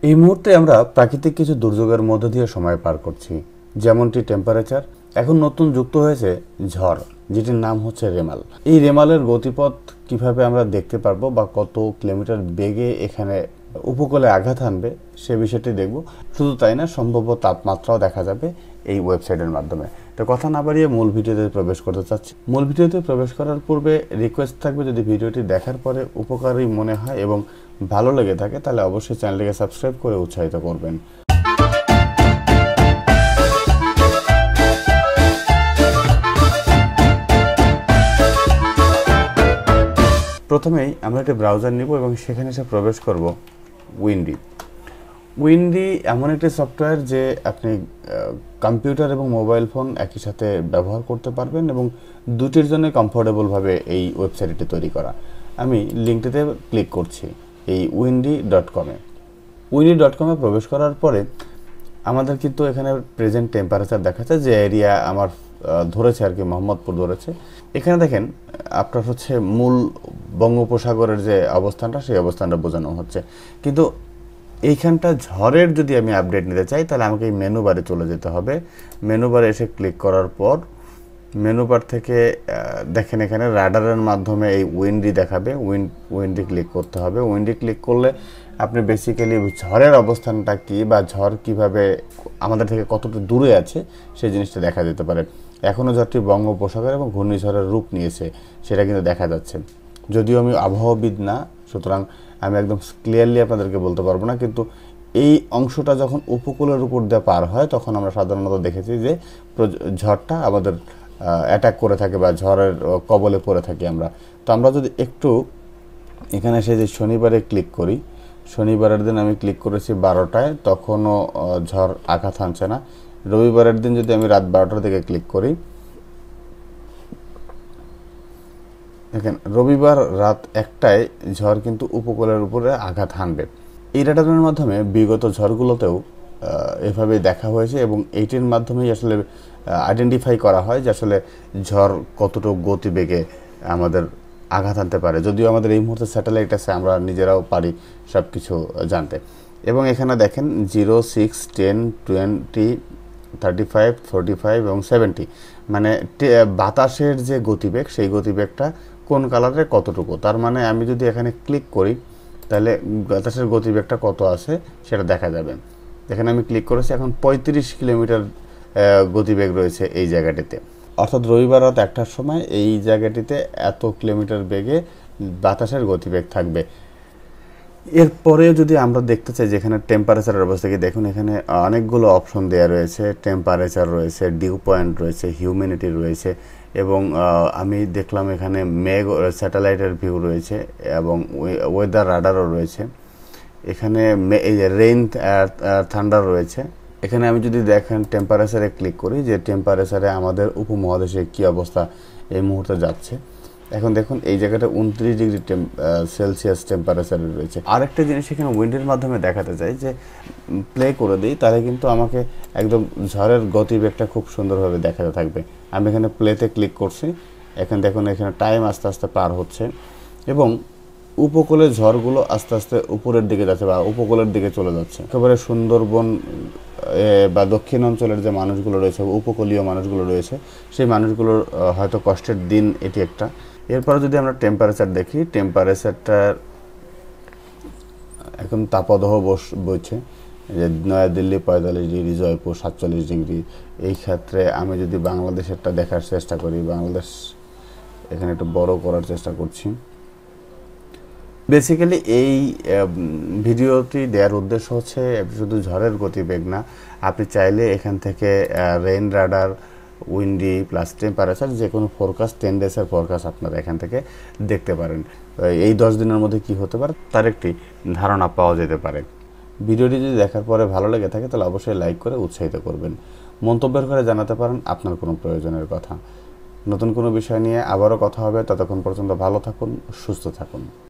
এই মুহূর্তে আমরা প্রাকৃতিক কিছু দুর্যোগের মধ্য দিয়ে সময় পার করছি, যেমনটি টেম্পারেচার। এখন নতুন যুক্ত হয়েছে ঝড়, যেটির নাম হচ্ছে রেমাল। এই রেমালের গতিপথ কিভাবে আমরা দেখতে পারবো বা কত কিলোমিটার বেগে এখানে উপকূলে আঘাত হানবে সে বিষয়টি দেখব। শুধু তাই না, সম্ভাব্য তাপমাত্রাও দেখা যাবে এই ওয়েবসাইটের মাধ্যমে। তো কথা না বাড়িয়ে মূল ভিডিওতে প্রবেশ করতে চাচ্ছি। মূল ভিডিওতে প্রবেশ করার পূর্বে রিকোয়েস্ট থাকবে, যদি ভিডিওটি দেখার পরে উপকারী মনে হয় এবং ভালো লেগে থাকে তাহলে অবশ্যই চ্যানেলটিকে সাবস্ক্রাইব করে উৎসাহিত করবেন। প্রথমেই আমরা একটা ব্রাউজার নিব এবং সেখানে এসে প্রবেশ করব উইন্ডি। উইন্ডি এমন একটি সফটওয়্যার যে আপনি কম্পিউটার এবং মোবাইল ফোন একই সাথে ব্যবহার করতে পারবেন এবং দুটির জন্য কমফোর্টেবলভাবে এই ওয়েবসাইটটি তৈরি করা। আমি লিঙ্কটিতে ক্লিক করছি এই windy.com-এ। windy.com-এ প্রবেশ করার পরে আমাদের কিন্তু এখানে প্রেজেন্ট টেম্পারেচার দেখাচ্ছে, যে এরিয়া আমার ধরেছে আর কি, মোহাম্মদপুর ধরেছে। এখানে দেখেন আপনার হচ্ছে মূল বঙ্গোপসাগরের যে অবস্থানটা, সেই অবস্থানটা বোঝানো হচ্ছে। কিন্তু এইখানটা ঝড়ের যদি আমি আপডেট নিতে চাই তাহলে আমাকে এই মেনু বারে চলে যেতে হবে। মেনু বারে এসে ক্লিক করার পর মেনু বার থেকে দেখেন এখানে রাডারের মাধ্যমে এই উইন্ডি দেখাবে। উইন্ডি ক্লিক করতে হবে। উইন্ডি ক্লিক করলে আপনি বেসিক্যালি ঝড়ের অবস্থানটা কি বা ঝড় কিভাবে আমাদের থেকে কতটা দূরে আছে সেই জিনিসটা দেখা যেতে পারে। এখনও ঝড়টি বঙ্গোপসাগর এবং ঘূর্ণিঝড়ের রূপ নিয়েছে সেটা কিন্তু দেখা যাচ্ছে। যদিও আমি আবহাওয়াবিদ না, সুতরাং আমি একদম ক্লিয়ারলি আপনাদেরকে বলতে পারবো না, কিন্তু এই অংশটা যখন উপকূলের উপর দিয়ে পার হয় তখন আমরা সাধারণত দেখেছি যে ঝড়টা আমাদের অ্যাটাক করে থাকে বা ঝড়ের কবলে পড়ে থাকি আমরা। তো আমরা যদি একটু এখানে এসে যে শনিবারে ক্লিক করি, শনিবারের দিন আমি ক্লিক করেছি 12টায়, তখনও ঝড় আঘাত হানছে না। রবিবারের দিন যদি আমি রাত 12টার দিকে ক্লিক করি, দেখেন রবিবার রাত 1টায় ঝড় কিন্তু উপকূলের উপরে আঘাত হানবে। এই রাডারের মাধ্যমে বিগত ঝড়গুলোতেও এভাবে দেখা হয়েছে এবং এইটির মাধ্যমেই আসলে আইডেন্টিফাই করা হয় যে আসলে ঝড় কতটুকু গতিবেগে আমাদের আঘাত আনতে পারে। যদিও আমাদের এই মুহূর্তে স্যাটেলাইট আছে, আমরা নিজেরাও পারি সব কিছু জানতে। এবং এখানে দেখেন 0, 6, 10, 20, 35, 45 এবং 70, মানে বাতাসের যে গতিবেগ সেই গতিবেগটা কোন কালারে কতটুকু। তার মানে আমি যদি এখানে ক্লিক করি তাহলে বাতাসের গতিবেগটা কত আছে সেটা দেখা যাবে। এখানে আমি ক্লিক করেছি, এখন 35 কিলোমিটার গতিবেগ রয়েছে এই জায়গাটিতে। অর্থাৎ রবিবার রাত 1টার সময় এই জায়গাটিতে এত কিলোমিটার বেগে বাতাসের গতিবেগ থাকবে। এরপরে যদি আমরা দেখতে চাই যে এখানে টেম্পারেচারের অবস্থা কি, দেখুন এখানে অনেকগুলো অপশন দেওয়া রয়েছে। টেম্পারেচার রয়েছে, ডিউ পয়েন্ট রয়েছে, হিউমিডিটি রয়েছে এবং আমি দেখলাম এখানে মেঘ স্যাটেলাইটের ভিউ রয়েছে এবং ওয়েদার রাডারও রয়েছে। এখানে এই যে রেইন থান্ডার রয়েছে। এখানে আমি যদি দেখেন টেম্পারেচারে ক্লিক করি যে টেম্পারেচারে আমাদের উপমহাদেশে কী অবস্থা এই মুহূর্তে যাচ্ছে। এখন দেখুন এই জায়গাটা 29 ডিগ্রি সেলসিয়াস টেম্পারেচারে রয়েছে। আরেকটা জিনিস এখানে উইন্ডের মাধ্যমে দেখাতে চাই, যে প্লে করে দিই তাহলে কিন্তু আমাকে একদম ঝড়ের গতিবেগটা খুব সুন্দরভাবে দেখাতে থাকবে। আমি এখানে প্লেতে ক্লিক করছি, এখন দেখুন এখানে টাইম আস্তে আস্তে পার হচ্ছে এবং উপকূলের ঝড়গুলো আস্তে আস্তে উপরের দিকে যাচ্ছে বা উপকূলের দিকে চলে যাচ্ছে। একেবারে সুন্দরবন বা দক্ষিণ অঞ্চলের যে মানুষগুলো রয়েছে, উপকূলীয় মানুষগুলো রয়েছে, সেই মানুষগুলোর হয়তো কষ্টের দিন এটি একটা। এরপরে যদি আমরা টেম্পারেচার দেখি, টেম্পারেচারটার এখন তাপদাহ বইছে, যে নয়াদিল্লি 45 ডিগ্রি, জয়পুর 47 ডিগ্রি। এই ক্ষেত্রে আমি যদি বাংলাদেশেরটা দেখার চেষ্টা করি, বাংলাদেশ এখানে একটু বড় করার চেষ্টা করছি। বেসিক্যালি এই ভিডিওটি দেওয়ার উদ্দেশ্য হচ্ছে শুধু ঝড়ের গতিবেগ না, আপনি চাইলে এখান থেকে rain radar, Windy plus temperature যে কোনো ফোরকাস্ট 10 ডেজের ফোরকাস্ট আপনারা এখান থেকে দেখতে পারেন। এই 10 দিনের মধ্যে কি হতে পারে তার একটি ধারণা পাওয়া যেতে পারে। ভিডিওটি যদি দেখার পরে ভালো লেগে থাকে তাহলে অবশ্যই লাইক করে উৎসাহিত করবেন। মন্তব্যের করে জানাতে পারেন আপনার কোনো প্রয়োজনের কথা। নতুন কোনো বিষয় নিয়ে আবারও কথা হবে, ততক্ষণ পর্যন্ত ভালো থাকুন, সুস্থ থাকুন।